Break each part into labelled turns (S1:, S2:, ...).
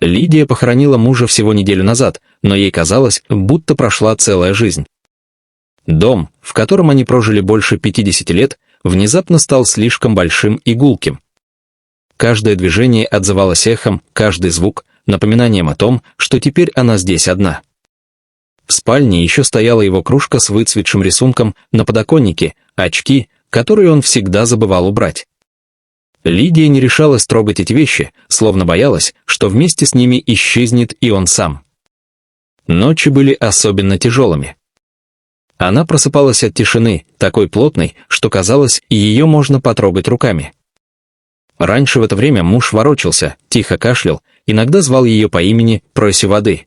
S1: Лидия похоронила мужа всего неделю назад, но ей казалось, будто прошла целая жизнь. Дом, в котором они прожили больше 50 лет, внезапно стал слишком большим и гулким. Каждое движение отзывалось эхом, каждый звук — напоминанием о том, что теперь она здесь одна. В спальне еще стояла его кружка с выцветшим рисунком на подоконнике, очки, которые он всегда забывал убрать. Лидия не решалась трогать эти вещи, словно боялась, что вместе с ними исчезнет и он сам. Ночи были особенно тяжелыми. Она просыпалась от тишины, такой плотной, что казалось, ее можно потрогать руками. Раньше в это время муж ворочался, тихо кашлял, иногда звал ее по имени, прося воды.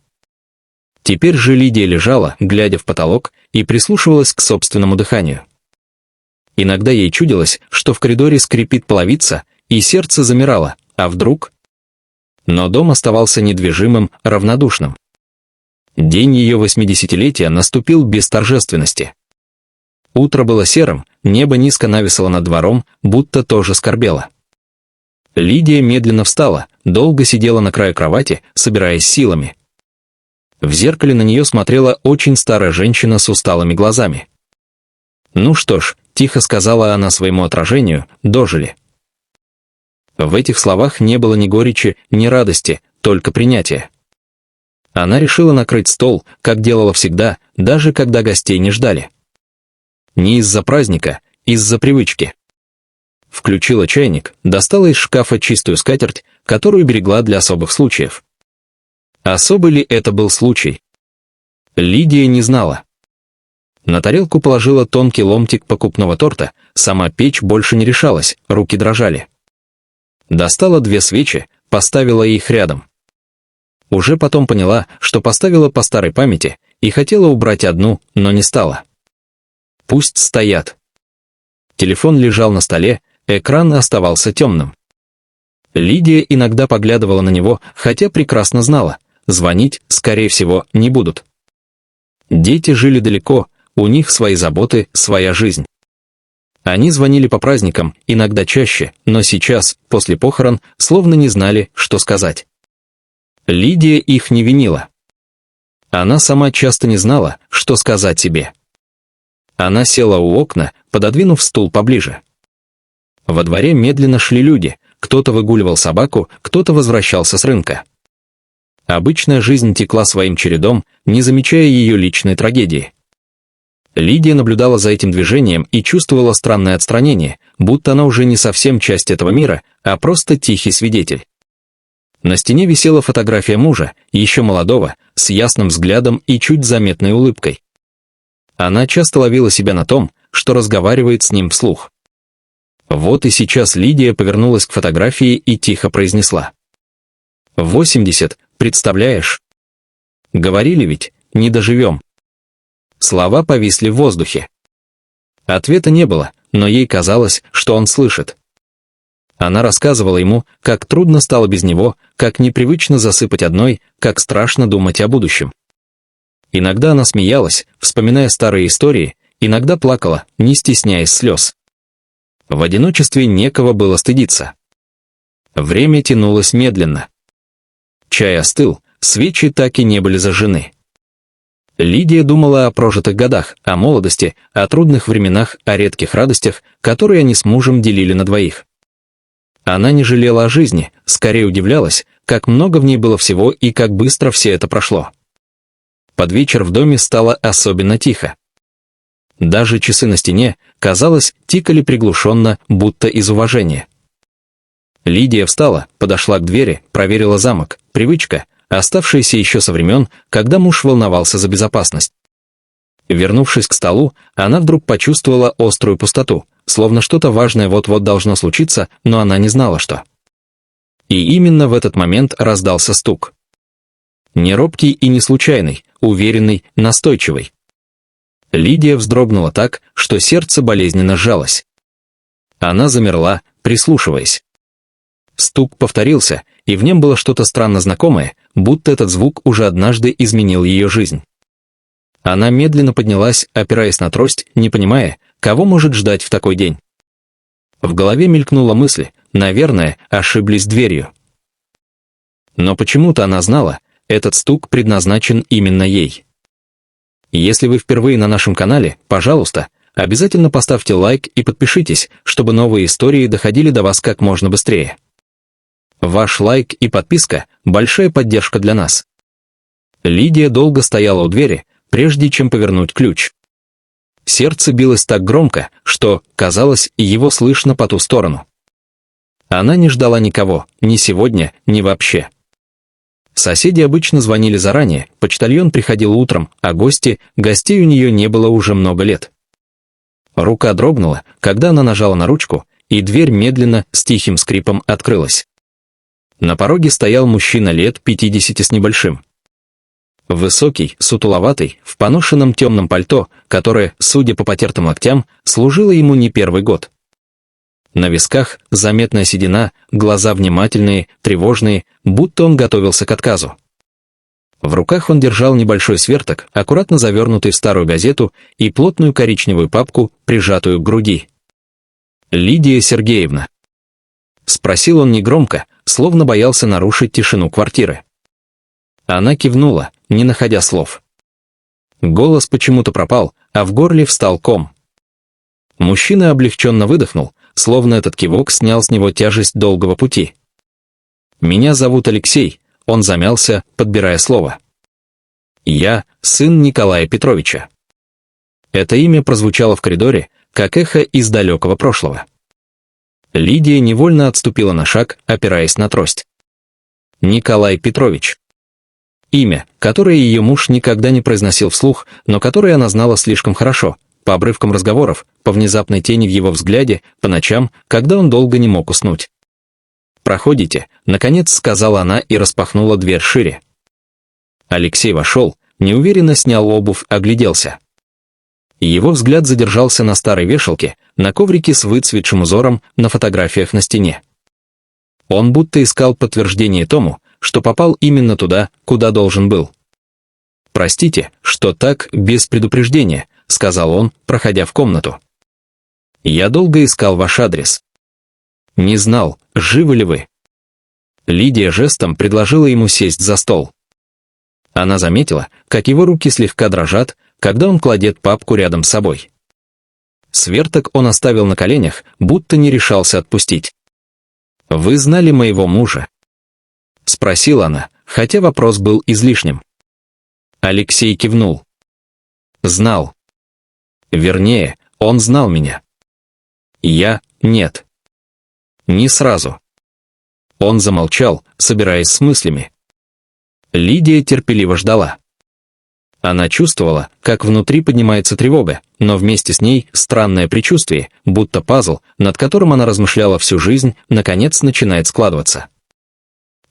S1: Теперь же Лидия лежала, глядя в потолок, и прислушивалась к собственному дыханию. Иногда ей чудилось, что в коридоре скрипит половица, и сердце замирало, а вдруг? Но дом оставался недвижимым, равнодушным. День ее 80-летия наступил без торжественности. Утро было серым, небо низко нависало над двором, будто тоже скорбело. Лидия медленно встала, долго сидела на краю кровати, собираясь силами. В зеркале на нее смотрела очень старая женщина с усталыми глазами. «Ну что ж», — тихо сказала она своему отражению, — «дожили». В этих словах не было ни горечи, ни радости, только принятие. Она решила накрыть стол, как делала всегда, даже когда гостей не ждали. Не из-за праздника, из-за привычки. Включила чайник, достала из шкафа чистую скатерть, которую берегла для особых случаев. Особый ли это был случай? Лидия не знала. На тарелку положила тонкий ломтик покупного торта, сама печь больше не решалась, руки дрожали. Достала 2 свечи, поставила их рядом. Уже потом поняла, что поставила по старой памяти, и хотела убрать одну, но не стала. Пусть стоят. Телефон лежал на столе, экран оставался темным. Лидия иногда поглядывала на него, хотя прекрасно знала, звонить, скорее всего, не будут. Дети жили далеко, у них свои заботы, своя жизнь. Они звонили по праздникам, иногда чаще, но сейчас, после похорон, словно не знали, что сказать. Лидия их не винила. Она сама часто не знала, что сказать себе. Она села у окна, пододвинув стул поближе. Во дворе медленно шли люди, кто-то выгуливал собаку, кто-то возвращался с рынка. Обычная жизнь текла своим чередом, не замечая ее личной трагедии. Лидия наблюдала за этим движением и чувствовала странное отстранение, будто она уже не совсем часть этого мира, а просто тихий свидетель. На стене висела фотография мужа, еще молодого, с ясным взглядом и чуть заметной улыбкой. Она часто ловила себя на том, что разговаривает с ним вслух. Вот и сейчас Лидия повернулась к фотографии и тихо произнесла: 80, представляешь? Говорили ведь, не доживем. Слова повисли в воздухе. Ответа не было, но ей казалось, что он слышит. Она рассказывала ему, как трудно стало без него, как непривычно засыпать одной, как страшно думать о будущем. Иногда она смеялась, вспоминая старые истории, иногда плакала, не стесняясь слез. В одиночестве некого было стыдиться. Время тянулось медленно. Чай остыл, свечи так и не были зажжены. Лидия думала о прожитых годах, о молодости, о трудных временах, о редких радостях, которые они с мужем делили на двоих. Она не жалела о жизни, скорее удивлялась, как много в ней было всего и как быстро все это прошло. Под вечер в доме стало особенно тихо. Даже часы на стене, казалось, тикали приглушенно, будто из уважения. Лидия встала, подошла к двери, проверила замок, привычка, оставшаяся еще со времен, когда муж волновался за безопасность. Вернувшись к столу, она вдруг почувствовала острую пустоту, словно что-то важное вот-вот должно случиться, но она не знала, что. И именно в этот момент раздался стук. Не робкий и не случайный, уверенный, настойчивый. Лидия вздрогнула так, что сердце болезненно сжалось. Она замерла, прислушиваясь. Стук повторился, и в нем было что-то странно знакомое, будто этот звук уже однажды изменил ее жизнь. Она медленно поднялась, опираясь на трость, не понимая, кого может ждать в такой день. В голове мелькнула мысль: наверное, ошиблись дверью. Но почему-то она знала, этот стук предназначен именно ей. Если вы впервые на нашем канале, пожалуйста, обязательно поставьте лайк и подпишитесь, чтобы новые истории доходили до вас как можно быстрее. Ваш лайк и подписка – большая поддержка для нас. Лидия долго стояла у двери, прежде чем повернуть ключ. Сердце билось так громко, что, казалось, его слышно по ту сторону. Она не ждала никого, ни сегодня, ни вообще. Соседи обычно звонили заранее, почтальон приходил утром, а гостей у нее не было уже много лет. Рука дрогнула, когда она нажала на ручку, и дверь медленно, с тихим скрипом открылась. На пороге стоял мужчина лет 50 с небольшим. Высокий, сутуловатый, в поношенном темном пальто, которое, судя по потертым локтям, служило ему не первый год. На висках заметная седина, глаза внимательные, тревожные, будто он готовился к отказу. В руках он держал небольшой сверток, аккуратно завернутый в старую газету, и плотную коричневую папку, прижатую к груди. «Лидия Сергеевна?» — спросил он негромко, словно боялся нарушить тишину квартиры. Она кивнула, не находя слов. Голос почему-то пропал, а в горле встал ком. Мужчина облегченно выдохнул, словно этот кивок снял с него тяжесть долгого пути. «Меня зовут Алексей», — он замялся, подбирая слово. «Я сын Николая Петровича». Это имя прозвучало в коридоре, как эхо из далекого прошлого. Лидия невольно отступила на шаг, опираясь на трость. Николай Петрович. Имя, которое ее муж никогда не произносил вслух, но которое она знала слишком хорошо, по обрывкам разговоров, по внезапной тени в его взгляде, по ночам, когда он долго не мог уснуть. «Проходите», — наконец сказала она и распахнула дверь шире. Алексей вошел, неуверенно снял обувь, огляделся. Его взгляд задержался на старой вешалке, на коврике с выцветшим узором, на фотографиях на стене. Он будто искал подтверждение тому, что попал именно туда, куда должен был. «Простите, что так, без предупреждения», — сказал он, проходя в комнату. «Я долго искал ваш адрес. Не знал, живы ли вы». Лидия жестом предложила ему сесть за стол. Она заметила, как его руки слегка дрожат, когда он кладет папку рядом с собой. Сверток он оставил на коленях, будто не решался отпустить. «Вы знали моего мужа?» — спросила она, хотя вопрос был излишним. Алексей кивнул. «Знал. Вернее, он знал меня. Я — нет. Не сразу». Он замолчал, собираясь с мыслями. Лидия терпеливо ждала. Она чувствовала, как внутри поднимается тревога, но вместе с ней странное предчувствие, будто пазл, над которым она размышляла всю жизнь, наконец начинает складываться.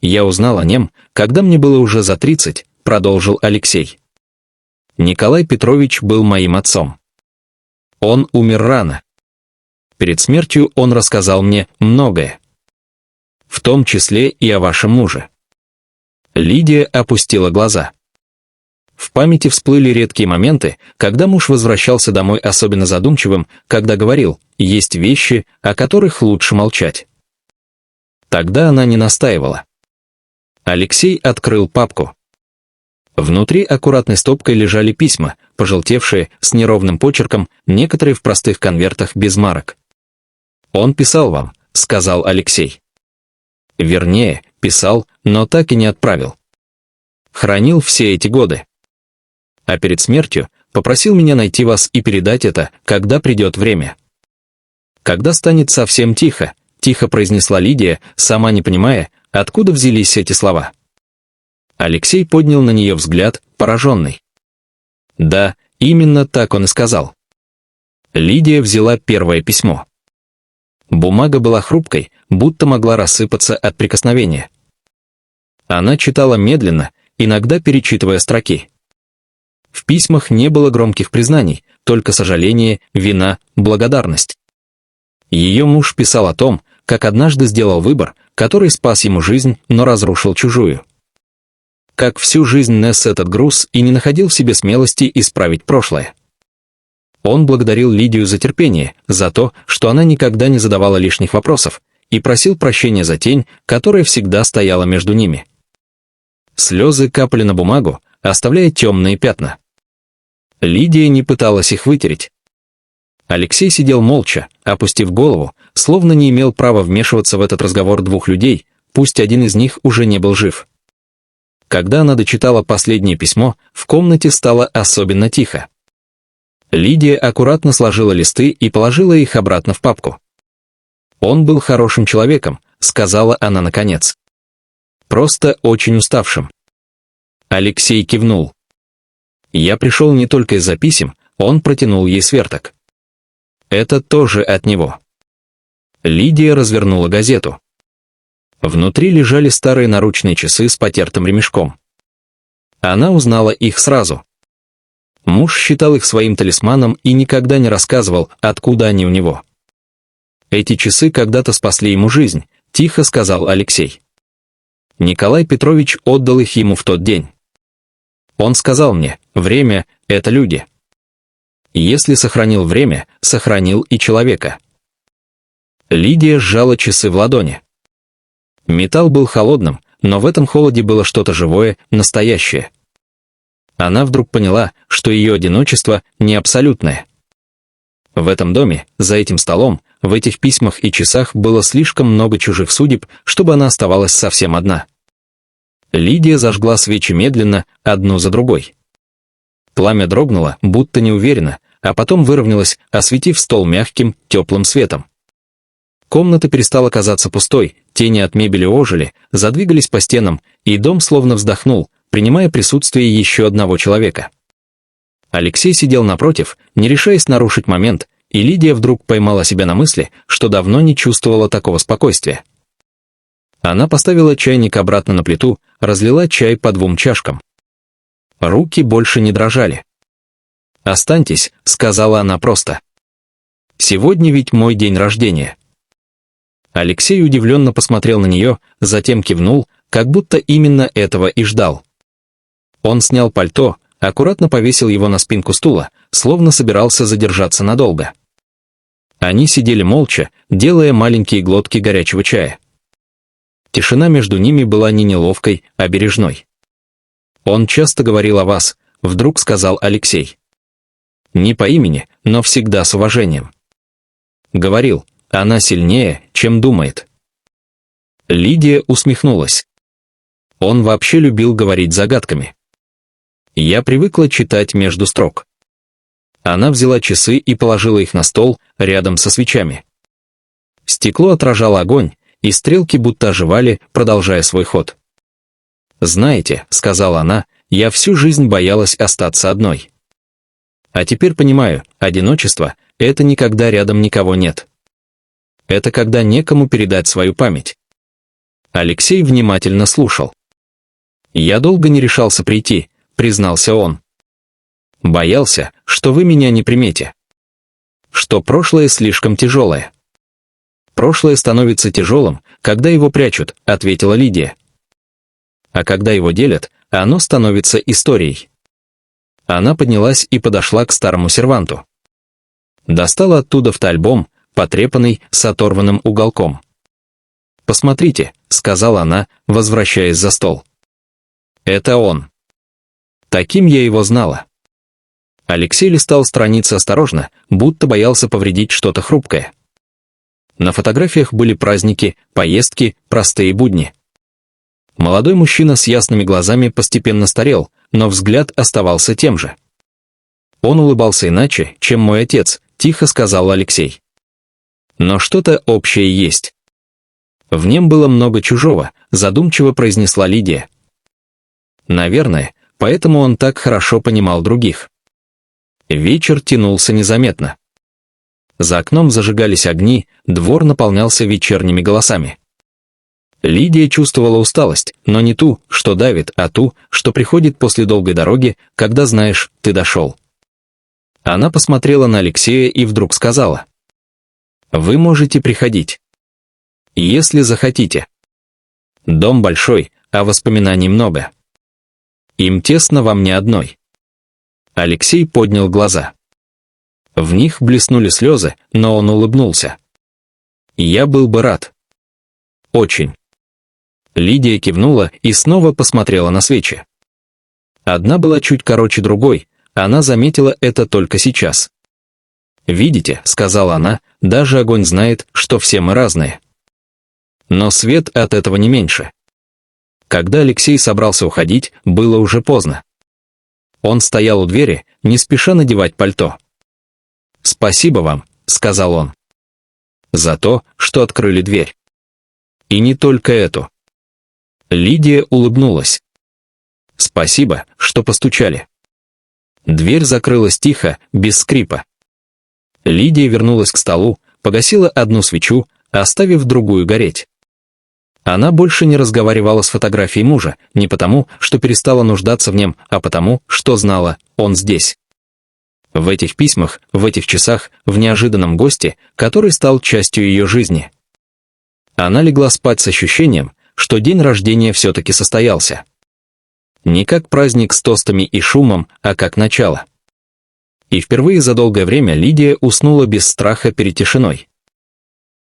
S1: «Я узнал о нем, когда мне было уже за 30, продолжил Алексей. «Николай Петрович был моим отцом. Он умер рано. Перед смертью он рассказал мне многое. В том числе и о вашем муже». Лидия опустила глаза. В памяти всплыли редкие моменты, когда муж возвращался домой особенно задумчивым, когда говорил, есть вещи, о которых лучше молчать. Тогда она не настаивала. Алексей открыл папку. Внутри аккуратной стопкой лежали письма, пожелтевшие, с неровным почерком, некоторые в простых конвертах без марок. «Он писал вам», — сказал Алексей. «Вернее, писал, но так и не отправил. Хранил все эти годы. А перед смертью попросил меня найти вас и передать это, когда придет время». «Когда станет совсем тихо», — тихо произнесла Лидия, сама не понимая, откуда взялись эти слова. Алексей поднял на нее взгляд, пораженный. Да, именно так он и сказал. Лидия взяла первое письмо. Бумага была хрупкой, будто могла рассыпаться от прикосновения. Она читала медленно, иногда перечитывая строки. В письмах не было громких признаний, только сожаление, вина, благодарность. Ее муж писал о том, как однажды сделал выбор, который спас ему жизнь, но разрушил чужую. Как всю жизнь нес этот груз и не находил в себе смелости исправить прошлое. Он благодарил Лидию за терпение, за то, что она никогда не задавала лишних вопросов, и просил прощения за тень, которая всегда стояла между ними. Слезы капали на бумагу, оставляя темные пятна. Лидия не пыталась их вытереть. Алексей сидел молча, опустив голову, словно не имел права вмешиваться в этот разговор двух людей, пусть один из них уже не был жив. Когда она дочитала последнее письмо, в комнате стало особенно тихо. Лидия аккуратно сложила листы и положила их обратно в папку. «Он был хорошим человеком», — сказала она наконец. «Просто очень уставшим». Алексей кивнул. «Я пришел не только из-за писем», — он протянул ей сверток. «Это тоже от него». Лидия развернула газету. Внутри лежали старые наручные часы с потертым ремешком. Она узнала их сразу. Муж считал их своим талисманом и никогда не рассказывал, откуда они у него. «Эти часы когда-то спасли ему жизнь», — тихо сказал Алексей. Николай Петрович отдал их ему в тот день. Он сказал мне: «Время — это люди». Если сохранил время, сохранил и человека. Лидия сжала часы в ладони. Металл был холодным, но в этом холоде было что-то живое, настоящее. Она вдруг поняла, что ее одиночество не абсолютное. В этом доме, за этим столом, в этих письмах и часах было слишком много чужих судеб, чтобы она оставалась совсем одна. Лидия зажгла свечи медленно, одну за другой. Пламя дрогнуло, будто неуверенно, а потом выровнялось, осветив стол мягким, теплым светом. Комната перестала казаться пустой, тени от мебели ожили, задвигались по стенам, и дом словно вздохнул, принимая присутствие еще одного человека. Алексей сидел напротив, не решаясь нарушить момент, и Лидия вдруг поймала себя на мысли, что давно не чувствовала такого спокойствия. Она поставила чайник обратно на плиту, разлила чай по 2 чашкам. Руки больше не дрожали. «Останьтесь», — сказала она просто. «Сегодня ведь мой день рождения». Алексей удивленно посмотрел на нее, затем кивнул, как будто именно этого и ждал. Он снял пальто, аккуратно повесил его на спинку стула, словно собирался задержаться надолго. Они сидели молча, делая маленькие глотки горячего чая. Тишина между ними была не неловкой, а бережной. «Он часто говорил о вас», — вдруг сказал Алексей. Не по имени, но всегда с уважением. Говорил: «Она сильнее, чем думает». Лидия усмехнулась. Он вообще любил говорить загадками. Я привыкла читать между строк. Она взяла часы и положила их на стол, рядом со свечами. Стекло отражало огонь, и стрелки будто оживали, продолжая свой ход. «Знаете», — сказала она, — «я всю жизнь боялась остаться одной. А теперь понимаю, одиночество — это не когда рядом никого нет. Это когда некому передать свою память». Алексей внимательно слушал. «Я долго не решался прийти», — признался он. «Боялся, что вы меня не примете. Что прошлое слишком тяжелое». «Прошлое становится тяжелым, когда его прячут», — ответила Лидия. «А когда его делят, оно становится историей». Она поднялась и подошла к старому серванту. Достала оттуда фотоальбом, потрепанный, с оторванным уголком. «Посмотрите», — сказала она, возвращаясь за стол. «Это он. Таким я его знала». Алексей листал страницы осторожно, будто боялся повредить что-то хрупкое. На фотографиях были праздники, поездки, простые будни. Молодой мужчина с ясными глазами постепенно старел, но взгляд оставался тем же. «Он улыбался иначе, чем мой отец», — тихо сказал Алексей. «Но что-то общее есть». «В нем было много чужого», — задумчиво произнесла Лидия. «Наверное, поэтому он так хорошо понимал других». Вечер тянулся незаметно. За окном зажигались огни, двор наполнялся вечерними голосами. Лидия чувствовала усталость, но не ту, что давит, а ту, что приходит после долгой дороги, когда знаешь, ты дошел. Она посмотрела на Алексея и вдруг сказала: «Вы можете приходить. Если захотите. Дом большой, а воспоминаний много. Им тесно во мне одной». Алексей поднял глаза. В них блеснули слезы, но он улыбнулся. «Я был бы рад. Очень. Лидия кивнула и снова посмотрела на свечи. Одна была чуть короче другой, она заметила это только сейчас. «Видите», — сказала она, — «даже огонь знает, что все мы разные». Но свет от этого не меньше. Когда Алексей собрался уходить, было уже поздно. Он стоял у двери, не спеша надевать пальто. «Спасибо вам», — сказал он. «За то, что открыли дверь. И не только эту». Лидия улыбнулась. «Спасибо, что постучали». Дверь закрылась тихо, без скрипа. Лидия вернулась к столу, погасила одну свечу, оставив другую гореть. Она больше не разговаривала с фотографией мужа, не потому, что перестала нуждаться в нем, а потому, что знала, он здесь. В этих письмах, в этих часах, в неожиданном госте, который стал частью ее жизни. Она легла спать с ощущением, что день рождения все-таки состоялся. Не как праздник с тостами и шумом, а как начало. И впервые за долгое время Лидия уснула без страха перед тишиной.